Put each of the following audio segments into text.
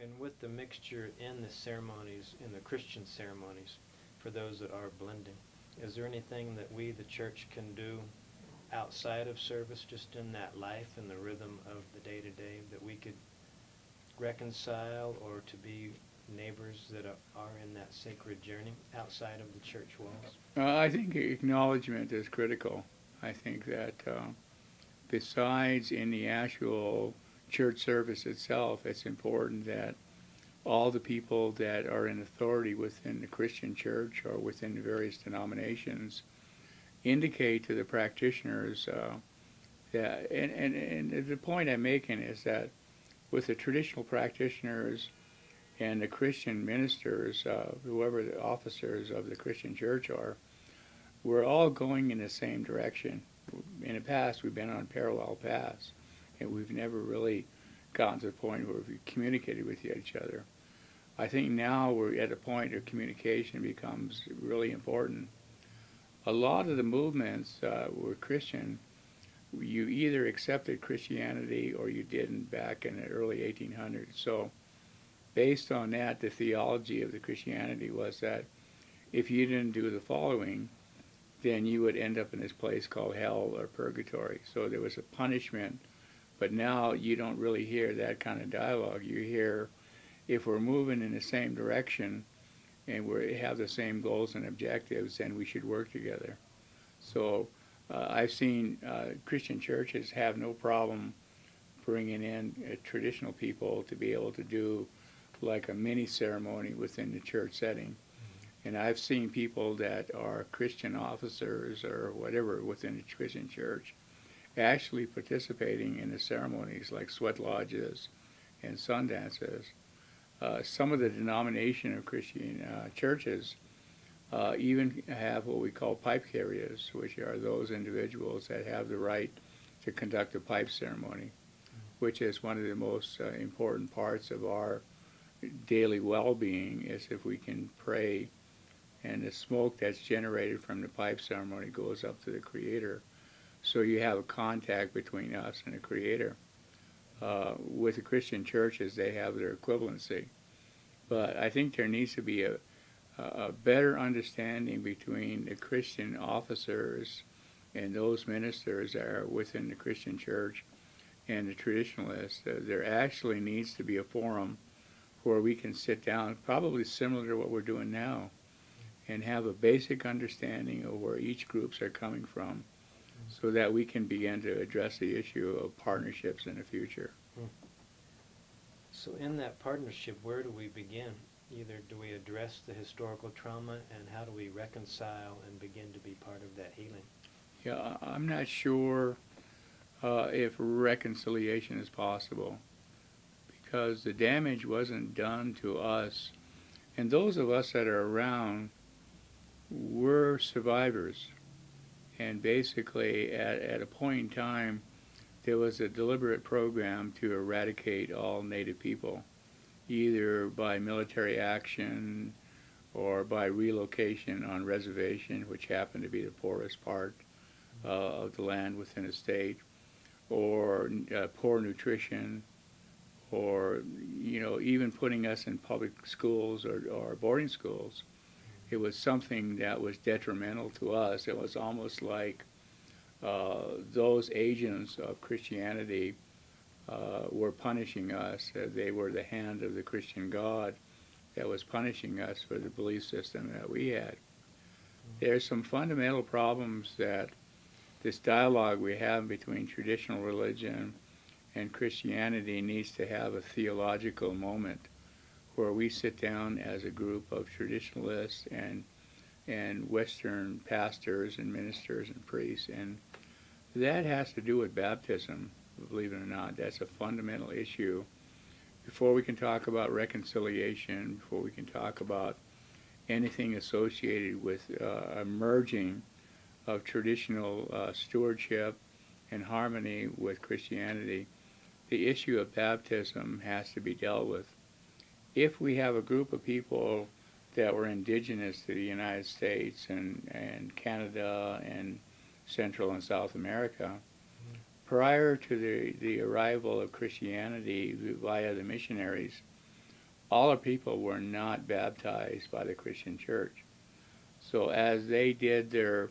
And with the mixture in the ceremonies, in the Christian ceremonies, for those that are blending, is there anything that we, the church, can do outside of service, just in that life and the rhythm of the day-to-day, that we could reconcile or to be neighbors that are in that sacred journey outside of the church walls? I think acknowledgement is critical. I think that besides in the actual church service itself, it's important that all the people that are in authority within the Christian church or within the various denominations indicate to the practitioners that, and the point I'm making is that with the traditional practitioners and the Christian ministers, whoever the officers of the Christian church are, we're all going in the same direction. In the past, we've been on parallel paths, and we've never really gotten to the point where we've communicated with each other. I think now we're at a point where communication becomes really important. A lot of the movements were Christian. You either accepted Christianity or you didn't back in the early 1800s. So based on that, the theology of the Christianity was that if you didn't do the following, then you would end up in this place called hell or purgatory. So there was a punishment, but now you don't really hear that kind of dialogue. You hear, if we're moving in the same direction and we have the same goals and objectives, then we should work together. So I've seen Christian churches have no problem bringing in traditional people to be able to do like a mini ceremony within the church setting. And I've seen people that are Christian officers or whatever within the Christian church actually participating in the ceremonies like sweat lodges and sun dances. Some of the denomination of Christian churches even have what we call pipe carriers, which are those individuals that have the right to conduct a pipe ceremony, which is one of the most important parts of our daily well-being, is if we can pray and the smoke that's generated from the pipe ceremony goes up to the Creator. So you have a contact between us and the Creator. With the Christian churches, they have their equivalency. But I think there needs to be a better understanding between the Christian officers and those ministers that are within the Christian church and the traditionalists. There actually needs to be a forum where we can sit down, probably similar to what we're doing now, and have a basic understanding of where each groups are coming from, so that we can begin to address the issue of partnerships in the future. So in that partnership, where do we begin? Either do we address the historical trauma, and how do we reconcile and begin to be part of that healing? Yeah, I'm not sure if reconciliation is possible, because the damage wasn't done to us. And those of us that are around were survivors. And basically, at a point in time, there was a deliberate program to eradicate all Native people, either by military action or by relocation on reservation, which happened to be the poorest part of the land within a state, or poor nutrition, or even putting us in public schools or boarding schools. It was something that was detrimental to us. It was almost like those agents of Christianity were punishing us. They were the hand of the Christian God that was punishing us for the belief system that we had. There's some fundamental problems that this dialogue we have between traditional religion and Christianity needs to have a theological moment where we sit down as a group of traditionalists and Western pastors and ministers and priests, and that has to do with baptism, believe it or not. That's a fundamental issue. Before we can talk about reconciliation, before we can talk about anything associated with a merging of traditional stewardship and harmony with Christianity, the issue of baptism has to be dealt with. If we have a group of people that were indigenous to the United States and Canada and Central and South America, prior to the arrival of Christianity via the missionaries, all our people were not baptized by the Christian church. So as they did their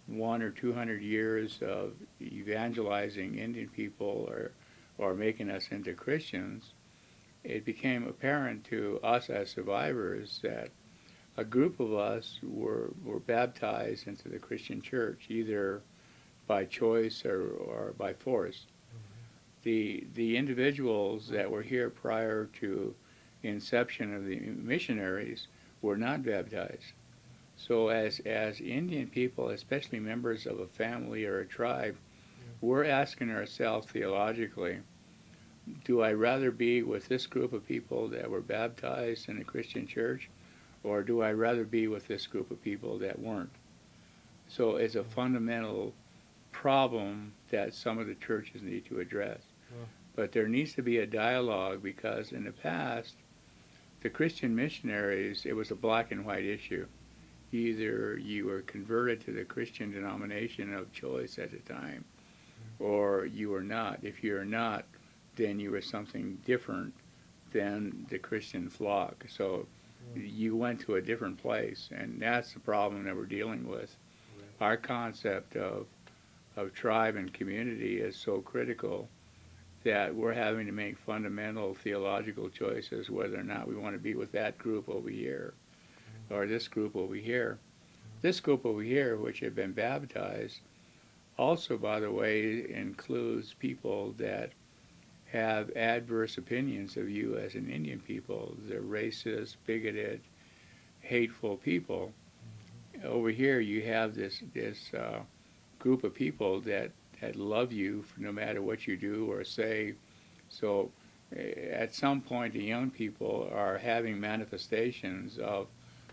100 or 200 years of evangelizing Indian people or making us into Christians, it became apparent to us as survivors that a group of us were baptized into the Christian church, either by choice or by force. The individuals that were here prior to the inception of the missionaries were not baptized. So as Indian people, especially members of a family or a tribe, we're asking ourselves theologically, do I rather be with this group of people that were baptized in the Christian church, or do I rather be with this group of people that weren't? So it's a fundamental problem that some of the churches need to address. But there needs to be a dialogue, because in the past, the Christian missionaries, it was a black and white issue. Either you were converted to the Christian denomination of choice at the time, or you were not. If you're not, then you were something different than the Christian flock. So you went to a different place, and that's the problem that we're dealing with. Our concept of tribe and community is so critical that we're having to make fundamental theological choices whether or not we want to be with that group over here or this group over here. This group over here, which have been baptized, also, by the way, includes people that have adverse opinions of you as an Indian people. They're racist, bigoted, hateful people. Over here, you have this group of people that love you no matter what you do or say. So at some point, the young people are having manifestations of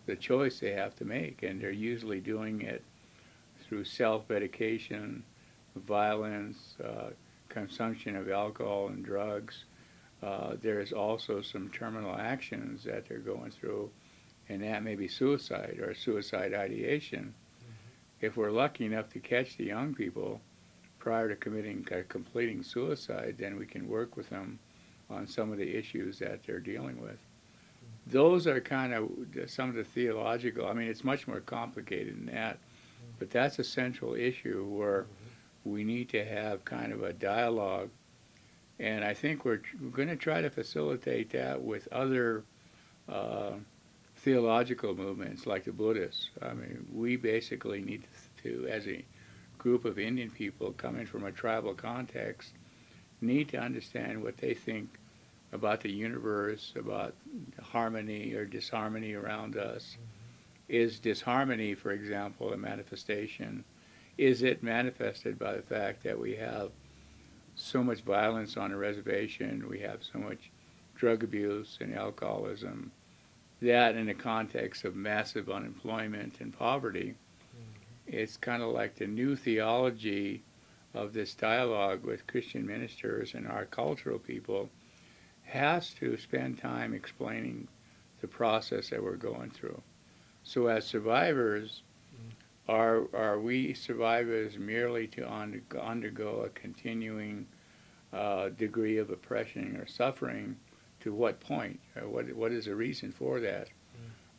the choice they have to make, and they're usually doing it through self-medication, violence, consumption of alcohol and drugs. There's also some terminal actions that they're going through, and that may be suicide or suicide ideation. If we're lucky enough to catch the young people prior to completing suicide, then we can work with them on some of the issues that they're dealing with. Those are kind of some of the theological, I mean, it's much more complicated than that, but that's a central issue where we need to have kind of a dialogue, and I think we're going to try to facilitate that with other theological movements like the Buddhists. I mean, we basically need to, as a group of Indian people coming from a tribal context, need to understand what they think about the universe, about harmony or disharmony around us. Is disharmony, for example, a manifestation? Is it manifested by the fact that we have so much violence on a reservation, we have so much drug abuse and alcoholism, that in the context of massive unemployment and poverty, it's kind of like the new theology of this dialogue with Christian ministers and our cultural people has to spend time explaining the process that we're going through. So as survivors, are we survivors merely to undergo a continuing degree of oppression or suffering? To what point? What is the reason for that?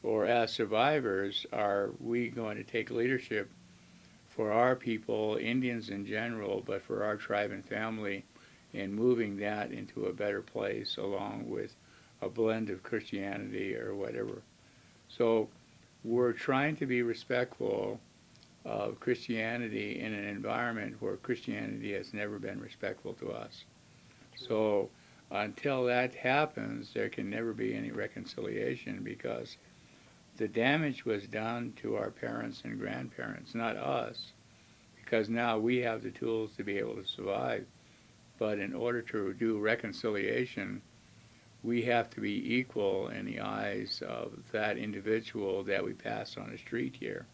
Or as survivors, are we going to take leadership for our people, Indians in general, but for our tribe and family, in moving that into a better place along with a blend of Christianity or whatever? So we're trying to be respectful of Christianity in an environment where Christianity has never been respectful to us. So until that happens, there can never be any reconciliation, because the damage was done to our parents and grandparents, not us, because now we have the tools to be able to survive. But in order to do reconciliation, we have to be equal in the eyes of that individual that we pass on the street here.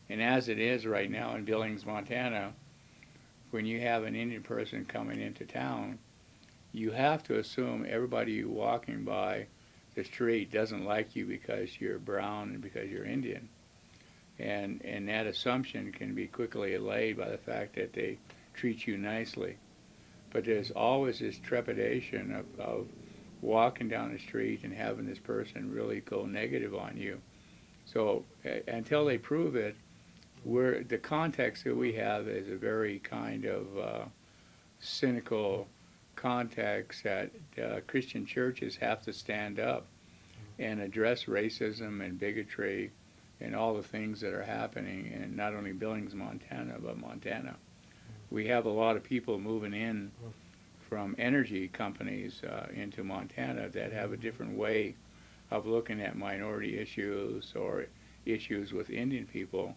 And as it is right now in Billings, Montana, when you have an Indian person coming into town, you have to assume everybody walking by the street doesn't like you because you're brown and because you're Indian. And that assumption can be quickly allayed by the fact that they treat you nicely. But there's always this trepidation of walking down the street and having this person really go negative on you. So until they prove it, the context that we have is a very kind of cynical context that Christian churches have to stand up and address racism and bigotry and all the things that are happening in not only Billings, Montana, but Montana. We have a lot of people moving in from energy companies into Montana that have a different way of looking at minority issues or issues with Indian people.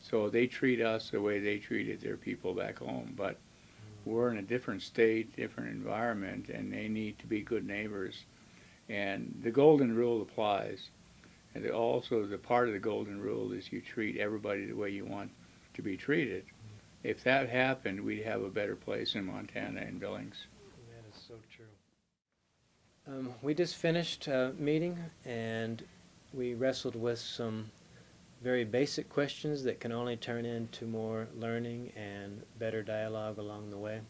So they treat us the way they treated their people back home. But we're in a different state, different environment, and they need to be good neighbors. And the golden rule applies. And also the part of the golden rule is you treat everybody the way you want to be treated. If that happened, we'd have a better place in Montana and Billings. That is so true. We just finished a meeting, and we wrestled with some very basic questions that can only turn into more learning and better dialogue along the way.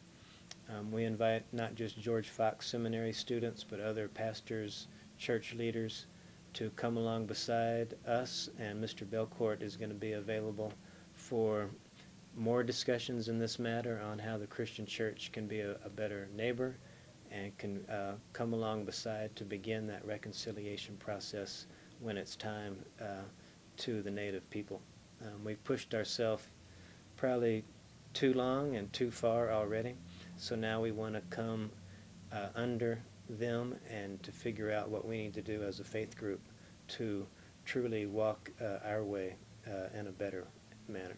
We invite not just George Fox Seminary students, but other pastors, church leaders, to come along beside us, and Mr. Belcourt is going to be available for more discussions in this matter on how the Christian church can be a better neighbor and can come along beside to begin that reconciliation process when it's time to the native people. We've pushed ourselves probably too long and too far already, so now we want to come under them and to figure out what we need to do as a faith group to truly walk our way in a better manner.